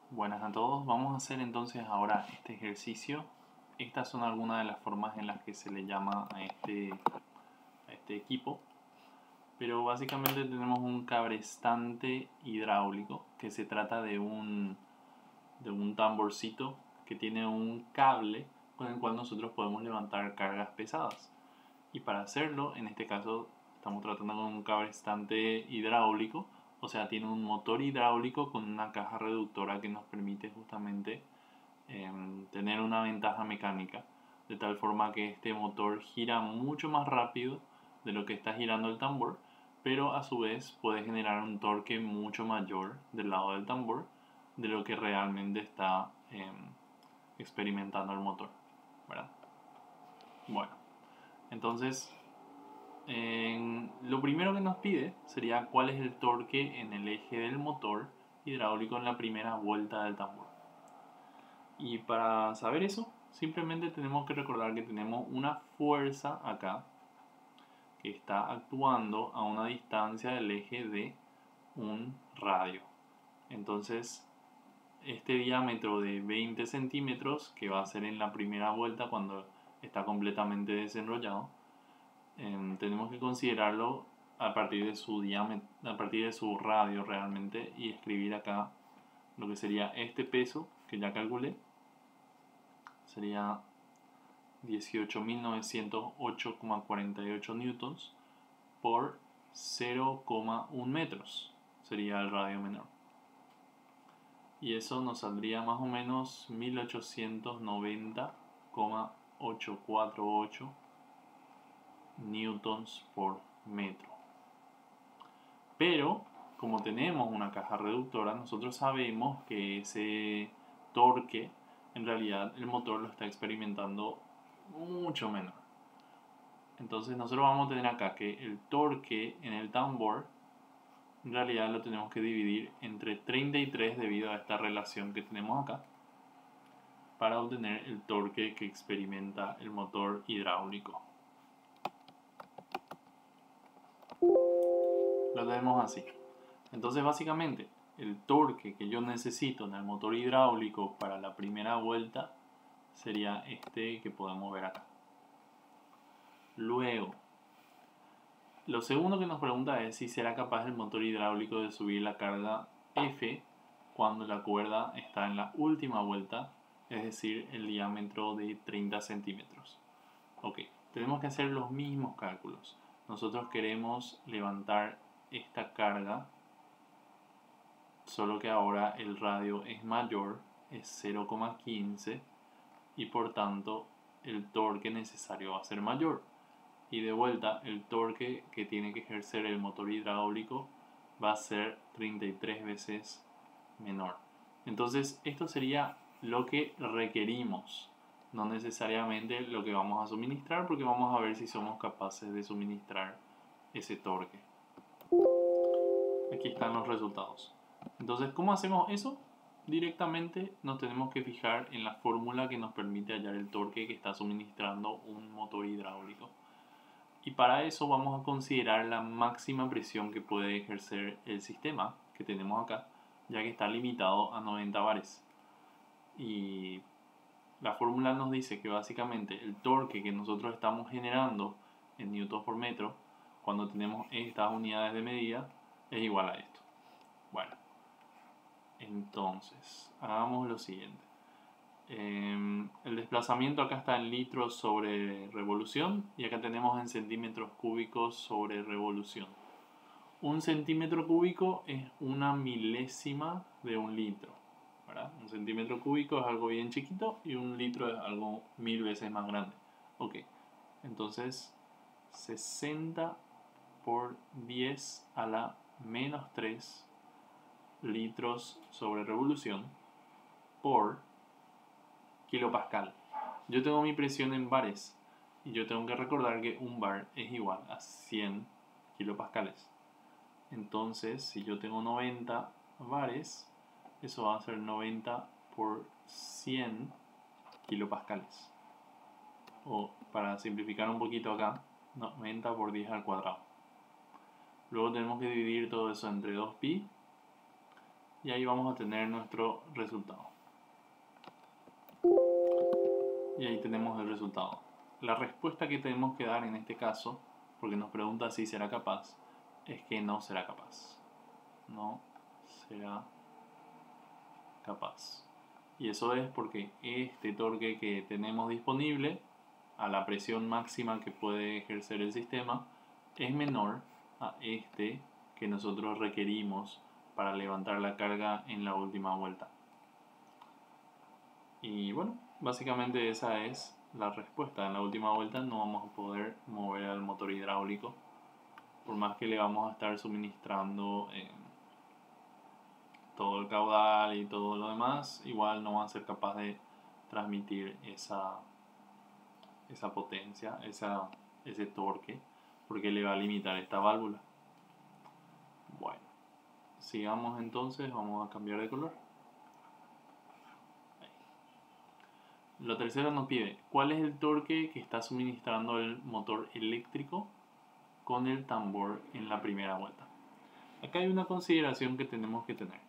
Buenas a todos, vamos a hacer entonces ahora este ejercicio. Estas son algunas de las formas en las que se le llama a este equipo. Pero básicamente tenemos un cabrestante hidráulico, que se trata de un tamborcito que tiene un cable con el cual nosotros podemos levantar cargas pesadas. Y para hacerlo, en este caso, estamos tratando con un cabrestante hidráulico, o sea, tiene un motor hidráulico con una caja reductora que nos permite justamente tener una ventaja mecánica, de tal forma que este motor gira mucho más rápido de lo que está girando el tambor, pero a su vez puede generar un torque mucho mayor del lado del tambor de lo que realmente está experimentando el motor, ¿verdad? Bueno, entonces lo primero que nos pide sería cuál es el torque en el eje del motor hidráulico en la primera vuelta del tambor. Y para saber eso, simplemente tenemos que recordar que tenemos una fuerza acá que está actuando a una distancia del eje de un radio. Entonces, este diámetro de 20 centímetros, que va a ser en la primera vuelta cuando está completamente desenrollado, tenemos que considerarlo a partir de su diámetro, a partir de su radio realmente, y escribir acá lo que sería este peso que ya calculé. Sería 18.908,48 newtons por 0,1 metros. Sería el radio menor. Y eso nos saldría más o menos 1890,848 newtons por metro. Pero, como tenemos una caja reductora, nosotros sabemos que ese torque, en realidad el motor lo está experimentando mucho menor. Entonces nosotros vamos a tener acá que el torque en el tambor, en realidad lo tenemos que dividir entre 33 debido a esta relación que tenemos acá, para obtener el torque que experimenta el motor hidráulico. Lo tenemos así. Entonces básicamente el torque que yo necesito en el motor hidráulico para la primera vuelta sería este que podemos ver acá. Luego, lo segundo que nos pregunta es si será capaz el motor hidráulico de subir la carga F cuando la cuerda está en la última vuelta, es decir, el diámetro de 30 centímetros. Ok, tenemos que hacer los mismos cálculos. Nosotros queremos levantar esta carga, solo que ahora el radio es mayor, es 0,15, y por tanto el torque necesario va a ser mayor. Y de vuelta, el torque que tiene que ejercer el motor hidráulico va a ser 33 veces menor. Entonces esto sería lo que requerimos, no necesariamente lo que vamos a suministrar, porque vamos a ver si somos capaces de suministrar ese torque. Aquí están los resultados. Entonces, ¿cómo hacemos eso? Directamente nos tenemos que fijar en la fórmula que nos permite hallar el torque que está suministrando un motor hidráulico. Y para eso vamos a considerar la máxima presión que puede ejercer el sistema que tenemos acá, ya que está limitado a 90 bares. Y la fórmula nos dice que básicamente el torque que nosotros estamos generando en newtons por metro cuando tenemos estas unidades de medida es igual a esto. Bueno, entonces hagamos lo siguiente. El desplazamiento acá está en litros sobre revolución y acá tenemos en centímetros cúbicos sobre revolución. Un centímetro cúbico es una milésima de un litro, ¿verdad? Un centímetro cúbico es algo bien chiquito y un litro es algo 1000 veces más grande. Ok, entonces 60 por 10 a la menos 3 litros sobre revolución por kilopascal. Yo tengo mi presión en bares y yo tengo que recordar que un bar es igual a 100 kilopascales. Entonces, si yo tengo 90 bares, eso va a ser 90 por 100 kilopascales. O para simplificar un poquito acá, 90 por 10 al cuadrado. Luego tenemos que dividir todo eso entre 2pi y ahí vamos a tener nuestro resultado. Y ahí tenemos el resultado. La respuesta que tenemos que dar en este caso, porque nos pregunta si será capaz, es que no será capaz. No será capaz. Y eso es porque este torque que tenemos disponible a la presión máxima que puede ejercer el sistema es menor a este que nosotros requerimos para levantar la carga en la última vuelta. Y bueno, básicamente esa es la respuesta. En la última vuelta no vamos a poder mover al motor hidráulico, por más que le vamos a estar suministrando todo el caudal y todo lo demás, igual no va a ser capaz de transmitir esa potencia, ese torque, porque le va a limitar esta válvula. Bueno, sigamos entonces, vamos a cambiar de color. La tercera nos pide, ¿cuál es el torque que está suministrando el motor eléctrico con el tambor en la primera vuelta? Acá hay una consideración que tenemos que tener.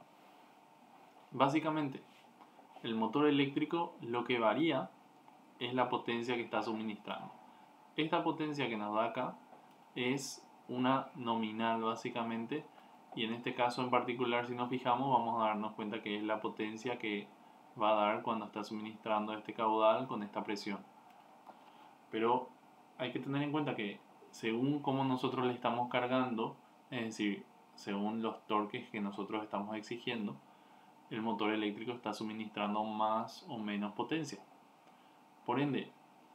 Básicamente, el motor eléctrico lo que varía es la potencia que está suministrando. Esta potencia que nos da acá es una nominal básicamente, y en este caso en particular, si nos fijamos, vamos a darnos cuenta que es la potencia que va a dar cuando está suministrando este caudal con esta presión. Pero hay que tener en cuenta que según cómo nosotros le estamos cargando, es decir, según los torques que nosotros estamos exigiendo, el motor eléctrico está suministrando más o menos potencia. Por ende,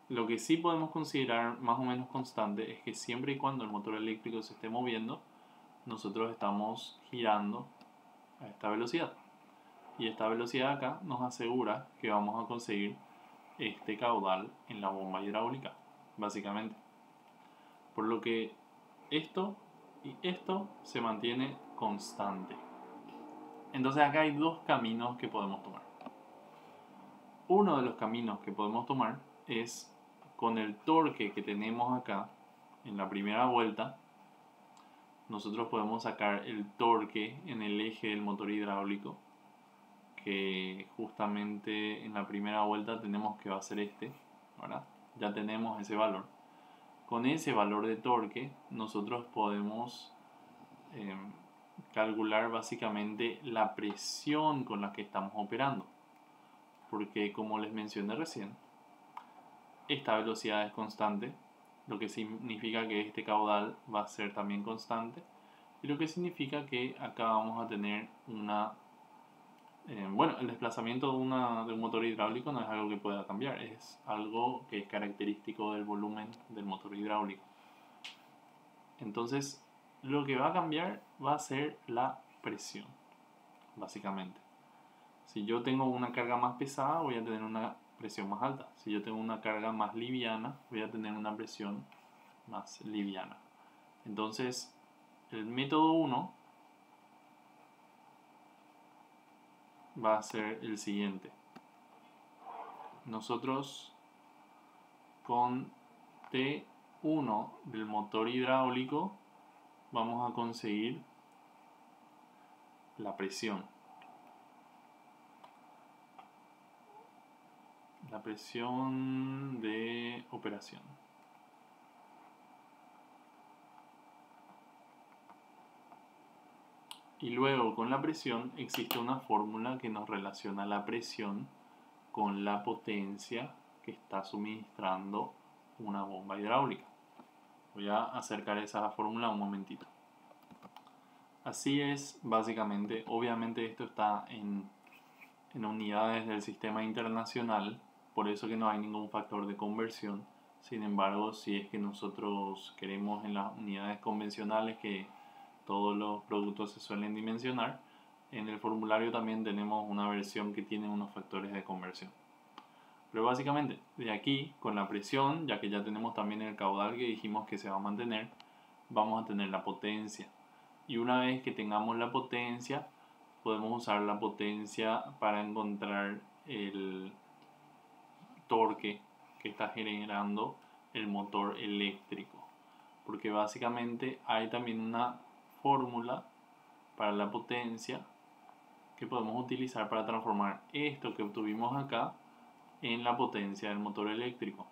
lo que sí podemos considerar más o menos constante es que siempre y cuando el motor eléctrico se esté moviendo, nosotros estamos girando a esta velocidad. Y esta velocidad acá nos asegura que vamos a conseguir este caudal en la bomba hidráulica, básicamente. Por lo que esto y esto se mantiene constante. Entonces acá hay dos caminos que podemos tomar. Uno de los caminos que podemos tomar es con el torque que tenemos acá en la primera vuelta, nosotros podemos sacar el torque en el eje del motor hidráulico, que justamente en la primera vuelta tenemos que va a ser este, ¿verdad? Ya tenemos ese valor. Con ese valor de torque nosotros podemos calcular básicamente la presión con la que estamos operando, porque como les mencioné recién, esta velocidad es constante, lo que significa que este caudal va a ser también constante, y lo que significa que acá vamos a tener bueno, el desplazamiento de un motor hidráulico no es algo que pueda cambiar, es algo que es característico del volumen del motor hidráulico. Entonces, lo que va a cambiar va a ser la presión, básicamente. Si yo tengo una carga más pesada, voy a tener una presión más alta. Si yo tengo una carga más liviana, voy a tener una presión más liviana. Entonces, el método 1 va a ser el siguiente. Nosotros con T1 del motor hidráulico vamos a conseguir la presión. La presión de operación. Y luego con la presión existe una fórmula que nos relaciona la presión con la potencia que está suministrando una bomba hidráulica. Voy a acercar esa fórmula un momentito. Así es, básicamente, obviamente esto está en unidades del sistema internacional, por eso que no hay ningún factor de conversión. Sin embargo, si es que nosotros queremos en las unidades convencionales que todos los productos se suelen dimensionar, en el formulario también tenemos una versión que tiene unos factores de conversión. Pero básicamente, de aquí, con la presión, ya que ya tenemos también el caudal que dijimos que se va a mantener, vamos a tener la potencia. Y una vez que tengamos la potencia, podemos usar la potencia para encontrar el torque que está generando el motor eléctrico. Porque básicamente hay también una fórmula para la potencia que podemos utilizar para transformar esto que obtuvimos acá en la potencia del motor eléctrico.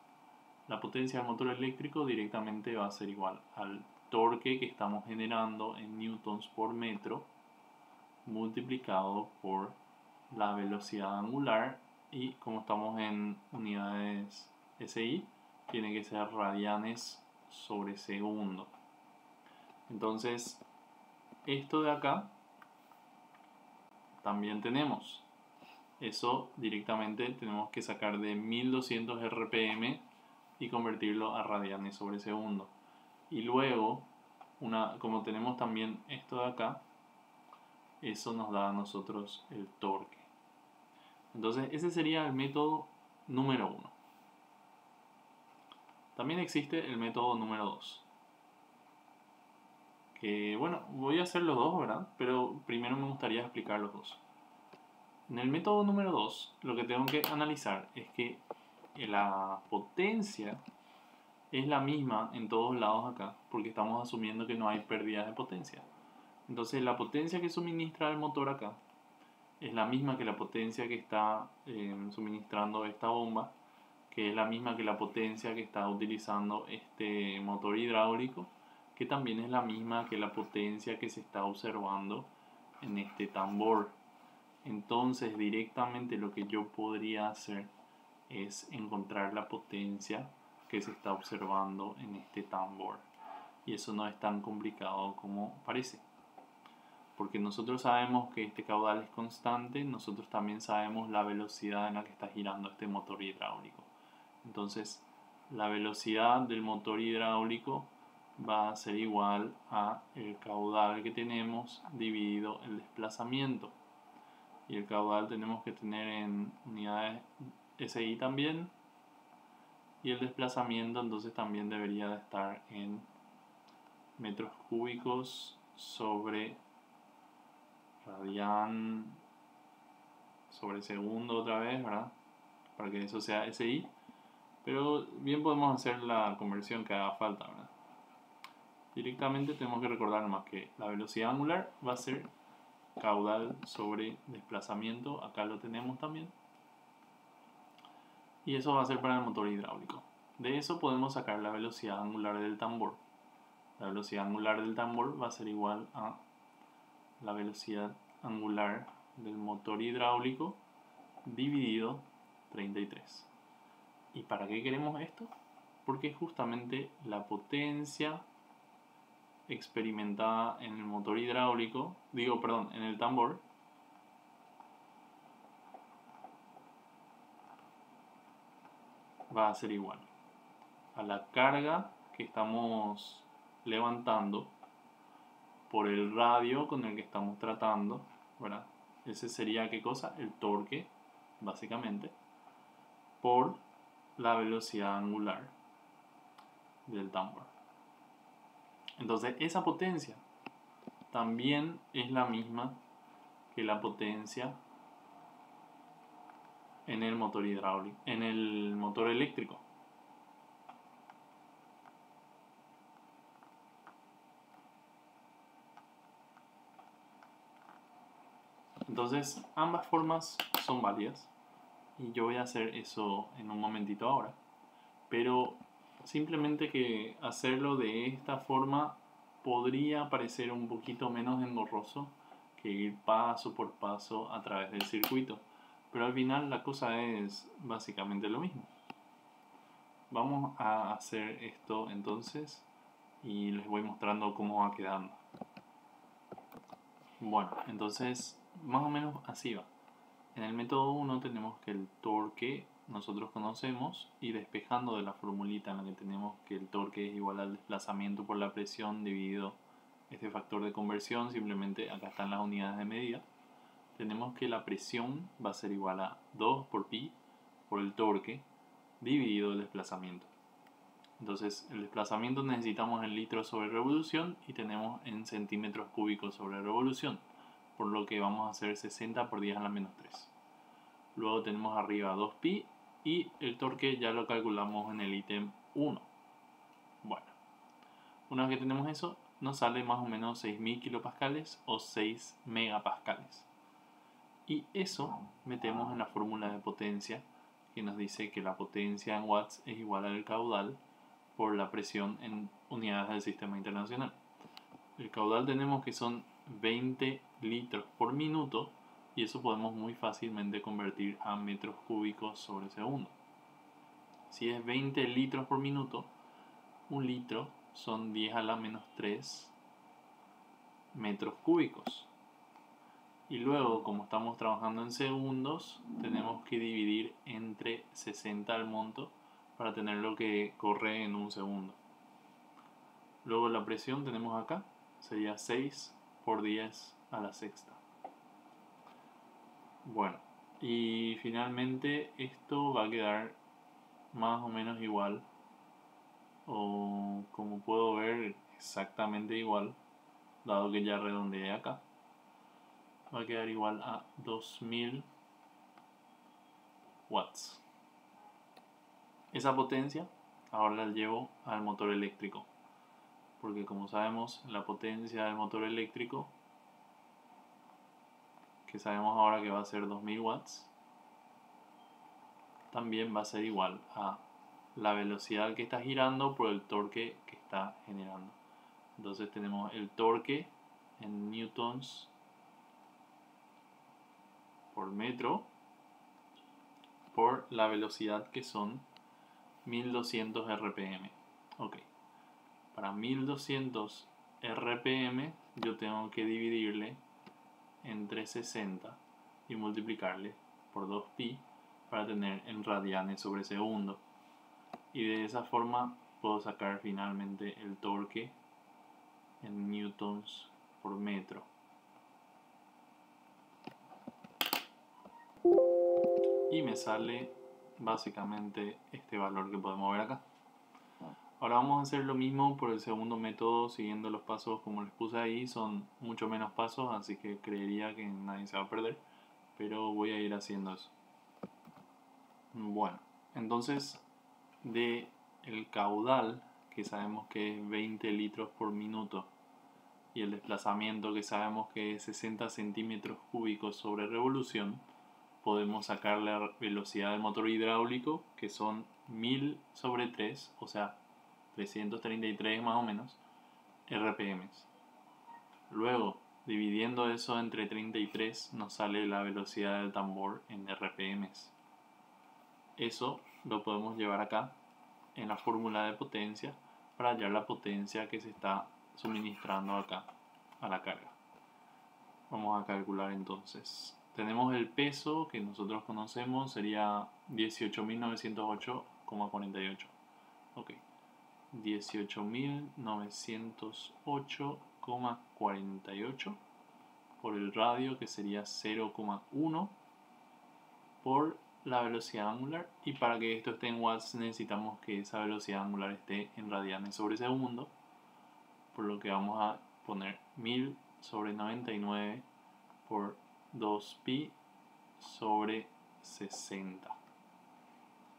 La potencia del motor eléctrico directamente va a ser igual al torque que estamos generando en newtons por metro multiplicado por la velocidad angular, y como estamos en unidades SI, tiene que ser radianes sobre segundo. Entonces, esto de acá también tenemos. Eso directamente tenemos que sacar de 1200 RPM y convertirlo a radianes sobre segundo. Y luego, como tenemos también esto de acá, eso nos da a nosotros el torque. Entonces ese sería el método número 1. También existe el método número 2. Que bueno, voy a hacer los dos, ¿verdad? Pero primero me gustaría explicar los dos. En el método número 2, lo que tengo que analizar es que la potencia es la misma en todos lados acá, porque estamos asumiendo que no hay pérdidas de potencia. Entonces la potencia que suministra el motor acá es la misma que la potencia que está suministrando esta bomba, que es la misma que la potencia que está utilizando este motor hidráulico, que también es la misma que la potencia que se está observando en este tambor. Entonces directamente lo que yo podría hacer es encontrar la potencia que se está observando en este tambor. Y eso no es tan complicado como parece. Porque nosotros sabemos que este caudal es constante, nosotros también sabemos la velocidad en la que está girando este motor hidráulico. Entonces, la velocidad del motor hidráulico va a ser igual a el caudal que tenemos dividido el desplazamiento. Y el caudal tenemos que tener en unidades SI también. Y el desplazamiento entonces también debería de estar en metros cúbicos sobre radian sobre segundo otra vez, ¿verdad? Para que eso sea SI. Pero bien podemos hacer la conversión que haga falta, ¿verdad? Directamente tenemos que recordar más que la velocidad angular va a ser caudal sobre desplazamiento. Acá lo tenemos también. Y eso va a ser para el motor hidráulico. De eso podemos sacar la velocidad angular del tambor. La velocidad angular del tambor va a ser igual a la velocidad angular del motor hidráulico dividido 33. ¿Y para qué queremos esto? Porque justamente la potencia experimentada en el motor hidráulico, en el tambor, va a ser igual a la carga que estamos levantando por el radio con el que estamos tratando, ¿verdad? Ese sería, ¿qué cosa? El torque, básicamente, por la velocidad angular del tambor. Entonces, esa potencia también es la misma que la potencia en el motor hidráulico, en el motor eléctrico. Entonces, ambas formas son válidas y yo voy a hacer eso en un momentito ahora. Pero simplemente que hacerlo de esta forma podría parecer un poquito menos engorroso que ir paso por paso a través del circuito. Pero al final la cosa es básicamente lo mismo. Vamos a hacer esto entonces y les voy mostrando cómo va quedando. Bueno, entonces más o menos así va. En el método 1 tenemos que el torque nosotros conocemos, y despejando de la formulita en la que tenemos que el torque es igual al desplazamiento por la presión dividido este factor de conversión, simplemente acá están las unidades de medida. Tenemos que la presión va a ser igual a 2 por pi por el torque dividido el desplazamiento. Entonces el desplazamiento necesitamos en litros sobre revolución y tenemos en centímetros cúbicos sobre revolución, por lo que vamos a hacer 60 por 10 a la menos 3. Luego tenemos arriba 2pi y el torque ya lo calculamos en el ítem 1. Bueno, una vez que tenemos eso, nos sale más o menos 6000 kilopascales o 6 megapascales. Y eso metemos en la fórmula de potencia, que nos dice que la potencia en watts es igual al caudal por la presión en unidades del sistema internacional. El caudal tenemos que son 20 litros por minuto, y eso podemos muy fácilmente convertir a metros cúbicos sobre segundo. Si es 20 litros por minuto, un litro son 10 a la menos 3 metros cúbicos. Y luego, como estamos trabajando en segundos, tenemos que dividir entre 60 al monto para tener lo que corre en un segundo. Luego la presión tenemos acá, sería 6 por 10 a la sexta. Bueno, y finalmente esto va a quedar más o menos igual, o como puedo ver exactamente igual, dado que ya redondeé acá. Va a quedar igual a 2000 watts. Esa potencia ahora la llevo al motor eléctrico, porque como sabemos la potencia del motor eléctrico, que sabemos ahora que va a ser 2000 watts, también va a ser igual a la velocidad que está girando por el torque que está generando. Entonces tenemos el torque en newtons por metro por la velocidad, que son 1200 RPM. Ok, para 1200 RPM yo tengo que dividirle entre 60 y multiplicarle por 2pi para tener en radianes sobre segundo, y de esa forma puedo sacar finalmente el torque en newtons por metro. Y me sale básicamente este valor que podemos ver acá. Ahora vamos a hacer lo mismo por el segundo método, siguiendo los pasos como les puse ahí. Son mucho menos pasos, así que creería que nadie se va a perder, pero voy a ir haciendo eso. Bueno, entonces de el caudal, que sabemos que es 20 litros por minuto, y el desplazamiento, que sabemos que es 60 centímetros cúbicos sobre revolución, podemos sacar la velocidad del motor hidráulico, que son 1000 sobre 3, o sea 333 más o menos RPM. Luego, dividiendo eso entre 33, nos sale la velocidad del tambor en RPM. Eso lo podemos llevar acá en la fórmula de potencia para hallar la potencia que se está suministrando acá a la carga. Vamos a calcular entonces. Tenemos el peso que nosotros conocemos, sería 18.908,48. Ok, 18.908,48 por el radio, que sería 0,1 por la velocidad angular, y para que esto esté en watts necesitamos que esa velocidad angular esté en radianes sobre segundo, por lo que vamos a poner 1000 sobre 99 por 2pi sobre 60,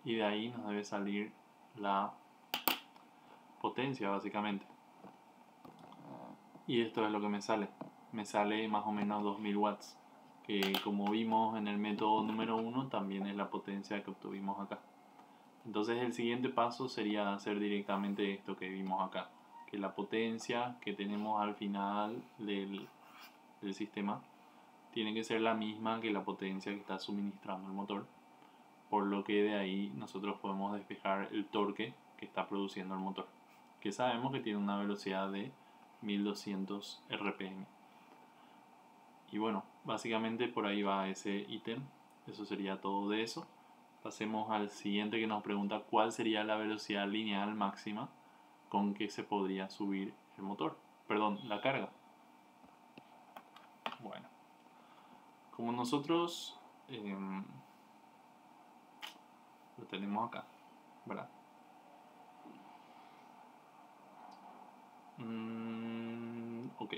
y de ahí nos debe salir la potencia básicamente. Y esto es lo que me sale más o menos 2000 watts, que como vimos en el método número 1 también es la potencia que obtuvimos acá. Entonces el siguiente paso sería hacer directamente esto que vimos acá, que la potencia que tenemos al final del sistema tiene que ser la misma que la potencia que está suministrando el motor, por lo que de ahí nosotros podemos despejar el torque que está produciendo el motor, que sabemos que tiene una velocidad de 1200 RPM. Y bueno, básicamente por ahí va ese ítem. Eso sería todo de eso. Pasemos al siguiente, que nos pregunta cuál sería la velocidad lineal máxima con que se podría subir el motor, perdón, la carga. Bueno, como nosotros lo tenemos acá, ¿verdad? Ok,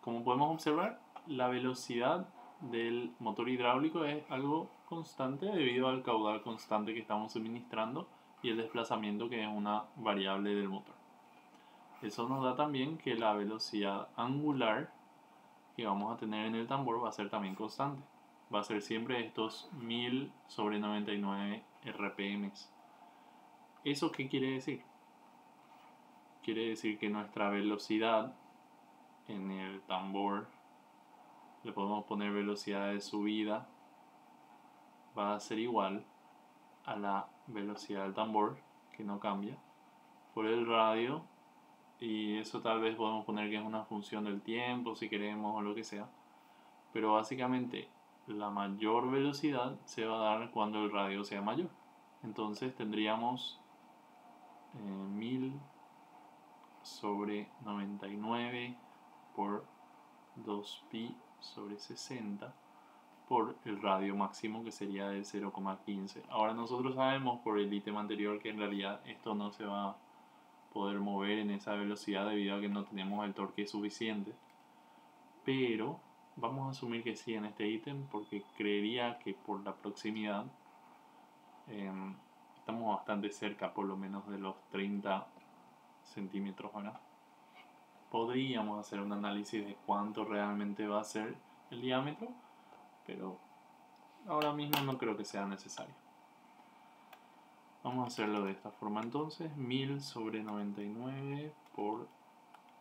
como podemos observar, la velocidad del motor hidráulico es algo constante debido al caudal constante que estamos suministrando y el desplazamiento, que es una variable del motor. Eso nos da también que la velocidad angular que vamos a tener en el tambor va a ser también constante. va a ser siempre estos 1000 sobre 99 RPM. ¿Eso qué quiere decir? Quiere decir que nuestra velocidad en el tambor, le podemos poner velocidad de subida, va a ser igual a la velocidad del tambor, que no cambia, por el radio, y eso tal vez podemos poner que es una función del tiempo si queremos o lo que sea, pero básicamente la mayor velocidad se va a dar cuando el radio sea mayor. Entonces tendríamos 1000 sobre 99 por 2pi sobre 60 por el radio máximo, que sería de 0,15. Ahora nosotros sabemos por el ítem anterior que en realidad esto no se va a poder mover en esa velocidad debido a que no tenemos el torque suficiente, pero vamos a asumir que sí en este ítem porque creería que por la proximidad estamos bastante cerca por lo menos de los 30 centímetros ahora. Podríamos hacer un análisis de cuánto realmente va a ser el diámetro, pero ahora mismo no creo que sea necesario. Vamos a hacerlo de esta forma entonces. 1000 sobre 99 por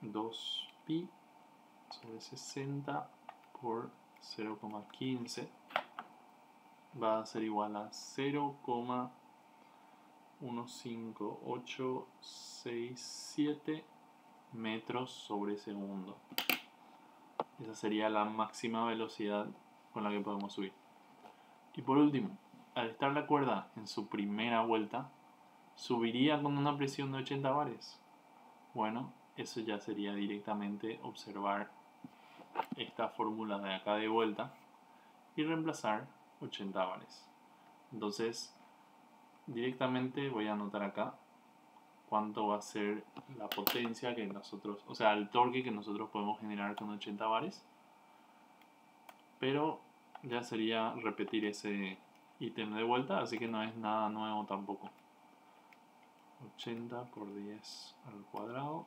2pi sobre 60 por 0,15 va a ser igual a 0,15867 metros sobre segundo. Esa sería la máxima velocidad con la que podemos subir. Y por último, al estar la cuerda en su primera vuelta, ¿subiría con una presión de 80 bares? Bueno, eso ya sería directamente observar esta fórmula de acá de vuelta y reemplazar 80 bares. Entonces, directamente voy a anotar acá cuánto va a ser la potencia que nosotros, o sea, el torque que nosotros podemos generar con 80 bares. Pero ya sería repetir ese ítem de vuelta, así que no es nada nuevo tampoco. 80 por 10 al cuadrado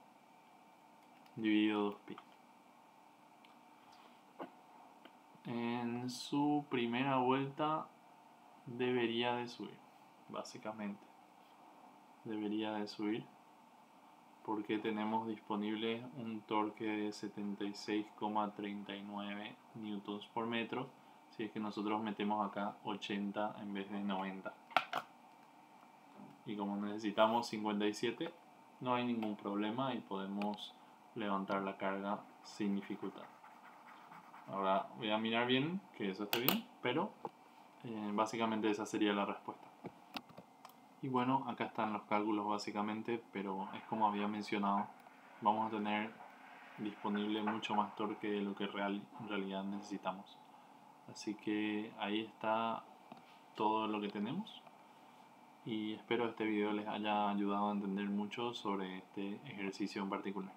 dividido 2pi. En su primera vuelta debería de subir, básicamente. Debería de subir porque tenemos disponible un torque de 76,39 newtons por metro, si es que nosotros metemos acá 80 en vez de 90. Y como necesitamos 57, no hay ningún problema y podemos levantar la carga sin dificultad. Ahora voy a mirar bien que eso esté bien, pero básicamente esa sería la respuesta. Y bueno, acá están los cálculos básicamente, pero es como había mencionado, vamos a tener disponible mucho más torque de lo que en realidad necesitamos. Así que ahí está todo lo que tenemos. Y espero este video les haya ayudado a entender mucho sobre este ejercicio en particular.